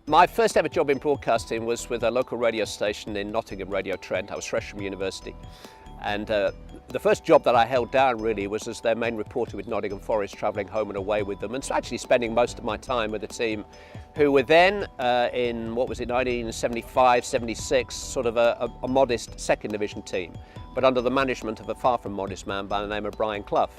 My first ever job in broadcasting was with a local radio station in Nottingham, Radio Trent. I was fresh from university. And the first job that I held down really was as their main reporter with Nottingham Forest, travelling home and away with them, and actually spending most of my time with the team, who were then in, what was it, 1975, 76, sort of a modest second division team, but under the management of a far from modest man by the name of Brian Clough.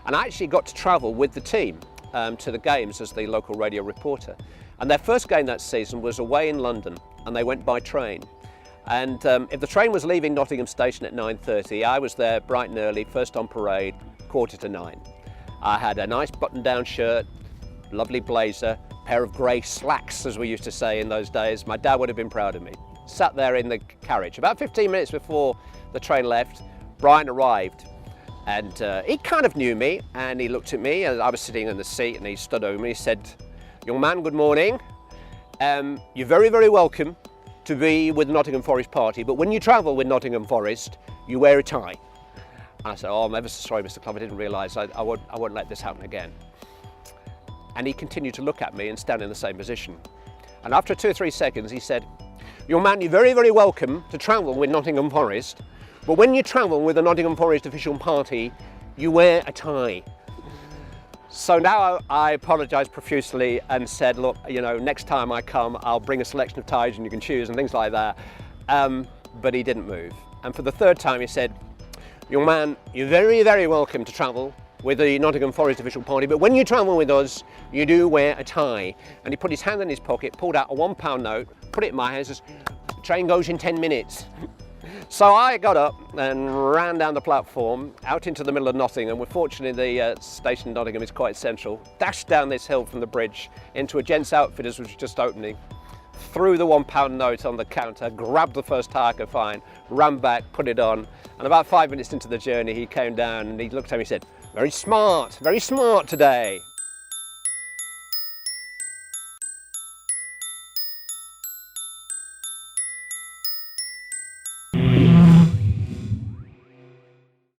And I actually got to travel with the team to the games as the local radio reporter. And their first game that season was away in London, and they went by train. And if the train was leaving Nottingham Station at 9:30, I was there bright and early, first on parade, 8:45. I had a nice button-down shirt, lovely blazer, pair of grey slacks, as we used to say in those days. My dad would have been proud of me. Sat there in the carriage. About 15 minutes before the train left, Brian arrived. And he kind of knew me, and he looked at me as I was sitting in the seat, and he stood over me. He said, "Young man, good morning. You're very, very welcome to be with the Nottingham Forest party, but when you travel with Nottingham Forest, you wear a tie." And I said, "Oh, I'm ever so sorry, Mr. Clough, I didn't realise. I won't let this happen again." And he continued to look at me and stand in the same position. And after 2 or 3 seconds, he said, "Young man, you're very, very welcome to travel with Nottingham Forest, but when you travel with the Nottingham Forest official party, you wear a tie." So now I apologised profusely and said, "Look, you know, next time I come, I'll bring a selection of ties and you can choose," and things like that. But he didn't move. And for the third time he said, "Young man, you're very, very welcome to travel with the Nottingham Forest official party, but when you travel with us, you do wear a tie." And he put his hand in his pocket, pulled out a £1 note, put it in my hand, and says, "The train goes in 10 minutes. So I got up and ran down the platform out into the middle of Nottingham, where fortunately the station in Nottingham is quite central, dashed down this hill from the bridge into a gents outfitters which was just opening, threw the £1 note on the counter, grabbed the first tie I could find, ran back, put it on, and about 5 minutes into the journey he came down and he looked at me and he said, very smart today."